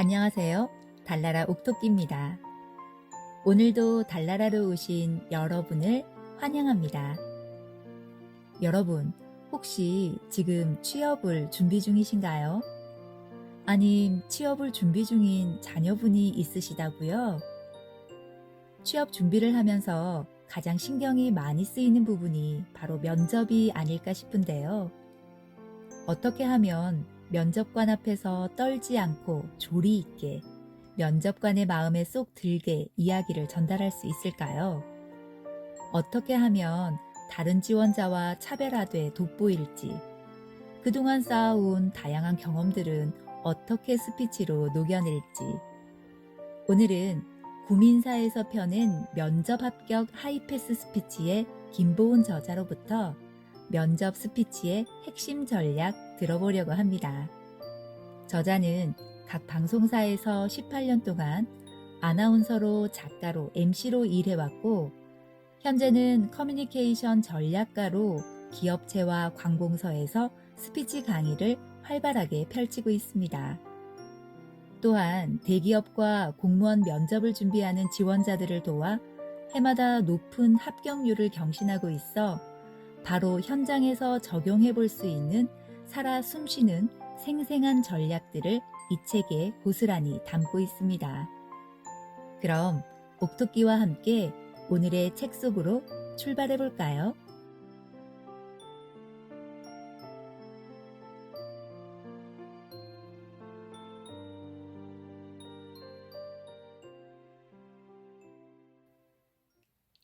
안녕하세요. 달나라 옥토끼입니다. 오늘도 달나라로 오신 여러분을 환영합니다. 여러분, 혹시 지금 취업을 준비 중이신가요? 아님 취업을 준비 중인 자녀분이 있으시다고요? 취업 준비를 하면서 가장 신경이 많이 쓰이는 부분이 바로 면접이 아닐까 싶은데요. 어떻게 하면 면접관 앞에서 떨지 않고 조리 있게 면접관의 마음에 쏙 들게 이야기를 전달할 수 있을까요? 어떻게 하면 다른 지원자와 차별화돼 돋보일지, 그동안 쌓아온 다양한 경험들은 어떻게 스피치로 녹여낼지, 오늘은 구민사에서 펴낸 면접 합격 하이패스 스피치의 김보은 저자로부터 면접 스피치의 핵심 전략 들어보려고 합니다. 저자는 각 방송사에서 18년 동안 아나운서로 작가로 MC로 일해왔고, 현재는 커뮤니케이션 전략가로 기업체와 관공서에서 스피치 강의를 활발하게 펼치고 있습니다. 또한 대기업과 공무원 면접을 준비하는 지원자들을 도와 해마다 높은 합격률을 경신하고 있어 바로 현장에서 적용해 볼 수 있는 살아 숨쉬는 생생한 전략들을 이 책에 고스란히 담고 있습니다. 그럼 옥토끼와 함께 오늘의 책 속으로 출발해 볼까요?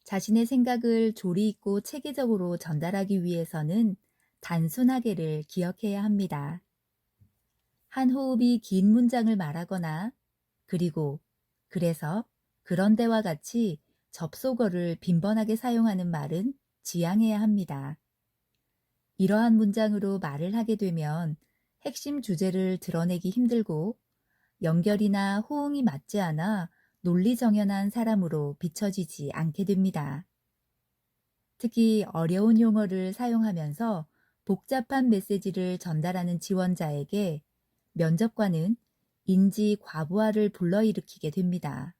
자신의 생각을 조리 있고 체계적으로 전달하기 위해서는 단순하게를 기억해야 합니다. 한 호흡이 긴 문장을 말하거나 그리고 그래서 그런데와 같이 접속어를 빈번하게 사용하는 말은 지양해야 합니다. 이러한 문장으로 말을 하게 되면 핵심 주제를 드러내기 힘들고 연결이나 호응이 맞지 않아 논리정연한 사람으로 비춰지지 않게 됩니다. 특히 어려운 용어를 사용하면서 복잡한 메시지를 전달하는 지원자에게 면접관은 인지 과부하를 불러일으키게 됩니다.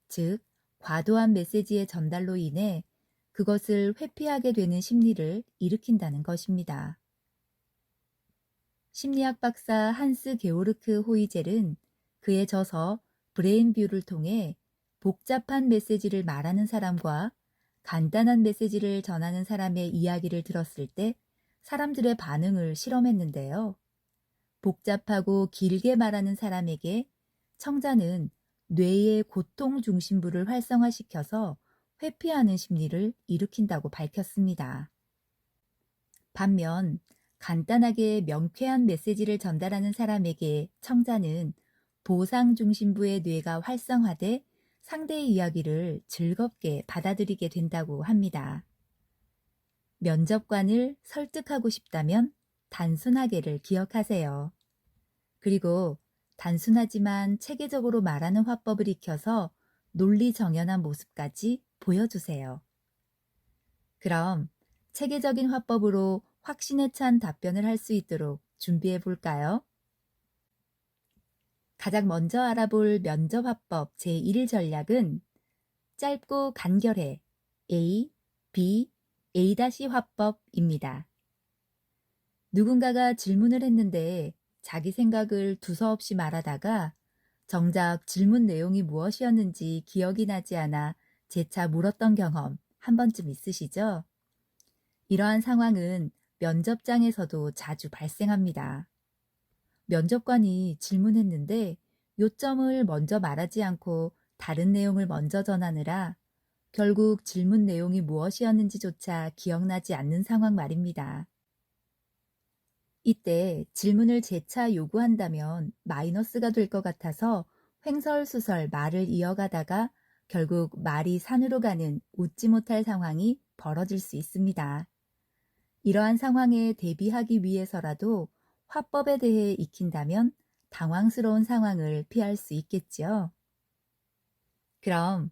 즉, 과도한 메시지의 전달로 인해 그것을 회피하게 되는 심리를 일으킨다는 것입니다. 심리학 박사 한스 게오르크 호이젤은 그의 저서 브레인뷰를 통해 복잡한 메시지를 말하는 사람과 간단한 메시지를 전하는 사람의 이야기를 들었을 때 사람들의 반응을 실험했는데요. 복잡하고 길게 말하는 사람에게 청자는 뇌의 고통 중심부를 활성화시켜서 회피하는 심리를 일으킨다고 밝혔습니다. 반면 간단하게 명쾌한 메시지를 전달하는 사람에게 청자는 보상 중심부의 뇌가 활성화돼 상대의 이야기를 즐겁게 받아들이게 된다고 합니다. 면접관을 설득하고 싶다면 단순하게를 기억하세요. 그리고 단순하지만 체계적으로 말하는 화법을 익혀서 논리 정연한 모습까지 보여주세요. 그럼 체계적인 화법으로 확신에 찬 답변을 할 수 있도록 준비해 볼까요? 가장 먼저 알아볼 면접 화법 제1 전략은 짧고 간결해 A, B, A- 화법입니다. 누군가가 질문을 했는데 자기 생각을 두서없이 말하다가 정작 질문 내용이 무엇이었는지 기억이 나지 않아 재차 물었던 경험 한 번쯤 있으시죠? 이러한 상황은 면접장에서도 자주 발생합니다. 면접관이 질문했는데 요점을 먼저 말하지 않고 다른 내용을 먼저 전하느라 결국 질문 내용이 무엇이었는지조차 기억나지 않는 상황 말입니다. 이때 질문을 재차 요구한다면 마이너스가 될 것 같아서 횡설수설 말을 이어가다가 결국 말이 산으로 가는 웃지 못할 상황이 벌어질 수 있습니다. 이러한 상황에 대비하기 위해서라도 화법에 대해 익힌다면 당황스러운 상황을 피할 수 있겠지요. 그럼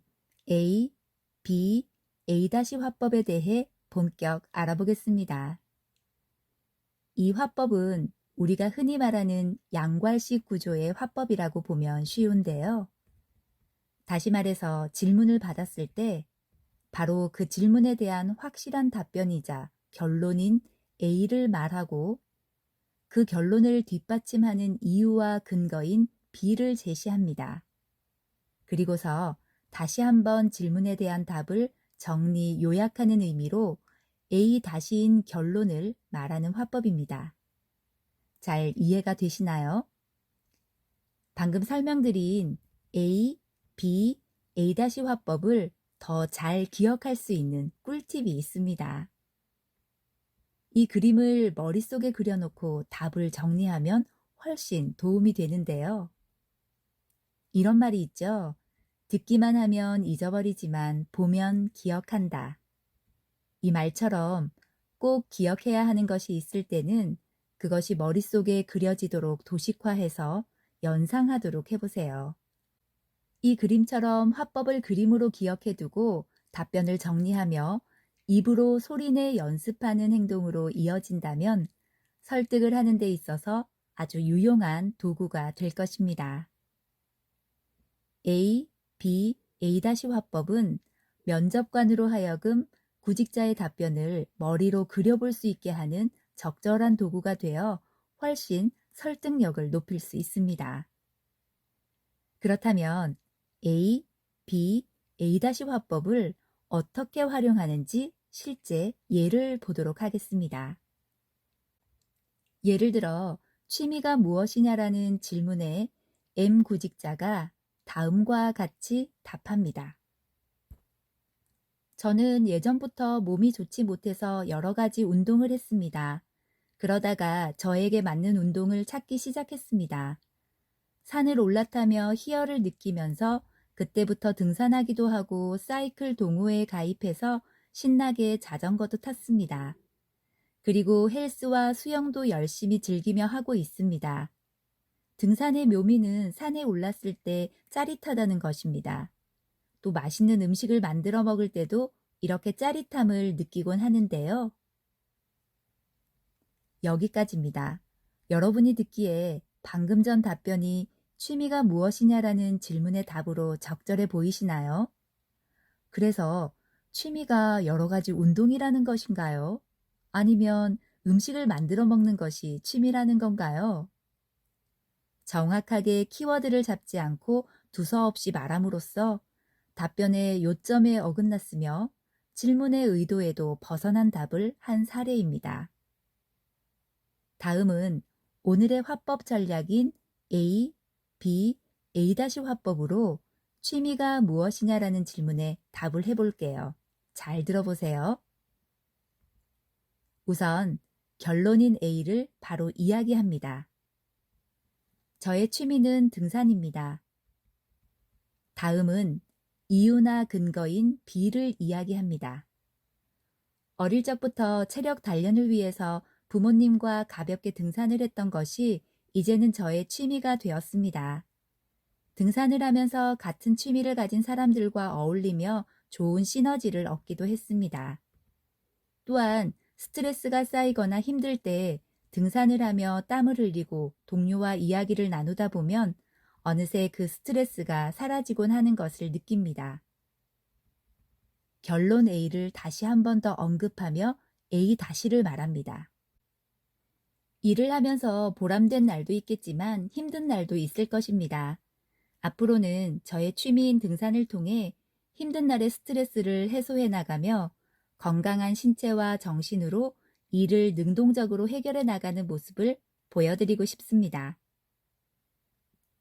A, B, A- 화법에 대해 본격 알아보겠습니다. 이 화법은 우리가 흔히 말하는 양괄식 구조의 화법이라고 보면 쉬운데요. 다시 말해서 질문을 받았을 때 바로 그 질문에 대한 확실한 답변이자 결론인 A를 말하고 그 결론을 뒷받침하는 이유와 근거인 B를 제시합니다. 그리고서 다시 한번 질문에 대한 답을 정리, 요약하는 의미로 A-인 결론을 말하는 화법입니다. 잘 이해가 되시나요? 방금 설명드린 A, B, A- 화법을 더 잘 기억할 수 있는 꿀팁이 있습니다. 이 그림을 머릿속에 그려놓고 답을 정리하면 훨씬 도움이 되는데요. 이런 말이 있죠. 듣기만 하면 잊어버리지만 보면 기억한다. 이 말처럼 꼭 기억해야 하는 것이 있을 때는 그것이 머릿속에 그려지도록 도식화해서 연상하도록 해보세요. 이 그림처럼 화법을 그림으로 기억해두고 답변을 정리하며 입으로 소리내 연습하는 행동으로 이어진다면 설득을 하는 데 있어서 아주 유용한 도구가 될 것입니다. A, B, A- 화법은 면접관으로 하여금 구직자의 답변을 머리로 그려볼 수 있게 하는 적절한 도구가 되어 훨씬 설득력을 높일 수 있습니다. 그렇다면 A, B, A- 화법을 어떻게 활용하는지 실제 예를 보도록 하겠습니다. 예를 들어 취미가 무엇이냐라는 질문에 M 구직자가 다음과 같이 답합니다. 저는 예전부터 몸이 좋지 못해서 여러 가지 운동을 했습니다. 그러다가 저에게 맞는 운동을 찾기 시작했습니다. 산을 올라타며 희열을 느끼면서 그때부터 등산하기도 하고 사이클 동호회에 가입해서 신나게 자전거도 탔습니다. 그리고 헬스와 수영도 열심히 즐기며 하고 있습니다. 등산의 묘미는 산에 올랐을 때 짜릿하다는 것입니다. 또 맛있는 음식을 만들어 먹을 때도 이렇게 짜릿함을 느끼곤 하는데요. 여기까지입니다. 여러분이 듣기에 방금 전 답변이 취미가 무엇이냐라는 질문의 답으로 적절해 보이시나요? 그래서 취미가 여러 가지 운동이라는 것인가요? 아니면 음식을 만들어 먹는 것이 취미라는 건가요? 정확하게 키워드를 잡지 않고 두서없이 말함으로써 답변의 요점에 어긋났으며 질문의 의도에도 벗어난 답을 한 사례입니다. 다음은 오늘의 화법 전략인 A, B, A- 화법으로 취미가 무엇이냐라는 질문에 답을 해볼게요. 잘 들어보세요. 우선 결론인 A를 바로 이야기합니다. 저의 취미는 등산입니다. 다음은 이유나 근거인 B를 이야기합니다. 어릴 적부터 체력 단련을 위해서 부모님과 가볍게 등산을 했던 것이 이제는 저의 취미가 되었습니다. 등산을 하면서 같은 취미를 가진 사람들과 어울리며 좋은 시너지를 얻기도 했습니다. 또한 스트레스가 쌓이거나 힘들 때 등산을 하며 땀을 흘리고 동료와 이야기를 나누다 보면 어느새 그 스트레스가 사라지곤 하는 것을 느낍니다. 결론 A를 다시 한 번 더 언급하며 A-를 말합니다. 일을 하면서 보람된 날도 있겠지만 힘든 날도 있을 것입니다. 앞으로는 저의 취미인 등산을 통해 힘든 날의 스트레스를 해소해 나가며 건강한 신체와 정신으로 일을 능동적으로 해결해 나가는 모습을 보여드리고 싶습니다.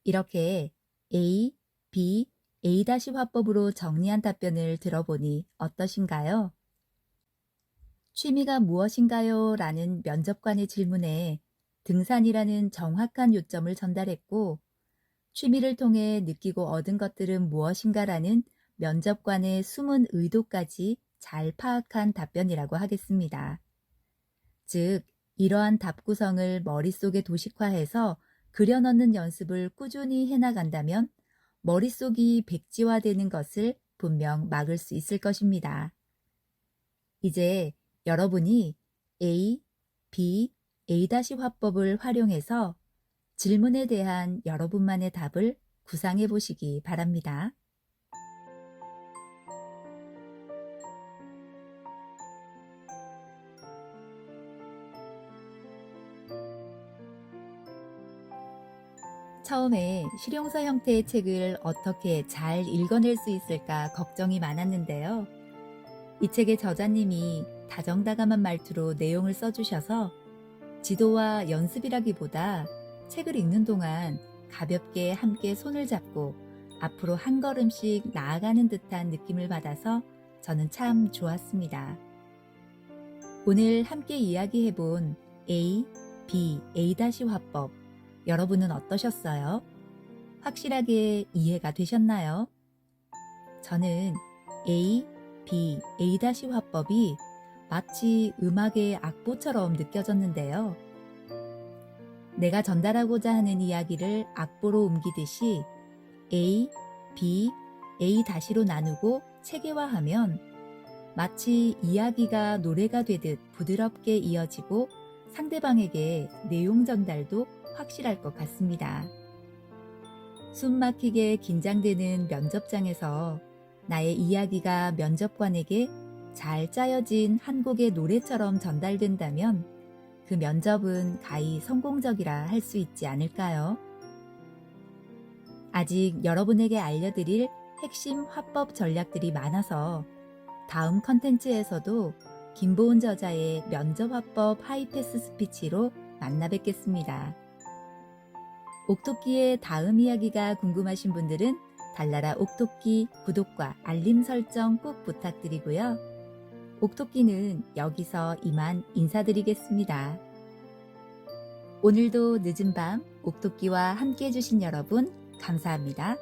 이렇게 A, B, A- 화법으로 정리한 답변을 들어보니 어떠신가요? 취미가 무엇인가요? 라는 면접관의 질문에 등산이라는 정확한 요점을 전달했고 취미를 통해 느끼고 얻은 것들은 무엇인가라는 면접관의 숨은 의도까지 잘 파악한 답변이라고 하겠습니다. 즉, 이러한 답 구성을 머릿속에 도식화해서 그려넣는 연습을 꾸준히 해나간다면 머릿속이 백지화되는 것을 분명 막을 수 있을 것입니다. 이제 여러분이 A, B, A-화법을 활용해서 질문에 대한 여러분만의 답을 구상해 보시기 바랍니다. 처음에 실용서 형태의 책을 어떻게 잘 읽어낼 수 있을까 걱정이 많았는데요. 이 책의 저자님이 다정다감한 말투로 내용을 써주셔서 지도와 연습이라기보다 책을 읽는 동안 가볍게 함께 손을 잡고 앞으로 한 걸음씩 나아가는 듯한 느낌을 받아서 저는 참 좋았습니다. 오늘 함께 이야기해본 A, B, A-화법, 여러분은 어떠셨어요? 확실하게 이해가 되셨나요? 저는 A, B, A-화법이 마치 음악의 악보처럼 느껴졌는데요. 내가 전달하고자 하는 이야기를 악보로 옮기듯이 A, B, A-로 나누고 체계화하면 마치 이야기가 노래가 되듯 부드럽게 이어지고 상대방에게 내용 전달도 확실할 것 같습니다. 숨 막히게 긴장되는 면접장에서 나의 이야기가 면접관에게 잘 짜여진 한 곡의 노래처럼 전달된다면 그 면접은 가히 성공적이라 할 수 있지 않을까요? 아직 여러분에게 알려드릴 핵심 화법 전략들이 많아서 다음 컨텐츠에서도 김보은 저자의 면접 화법 하이패스 스피치로 만나 뵙겠습니다. 옥토끼의 다음 이야기가 궁금하신 분들은 달나라 옥토끼 구독과 알림 설정 꼭 부탁드리고요. 옥토끼는 여기서 이만 인사드리겠습니다. 오늘도 늦은 밤 옥토끼와 함께 해주신 여러분 감사합니다.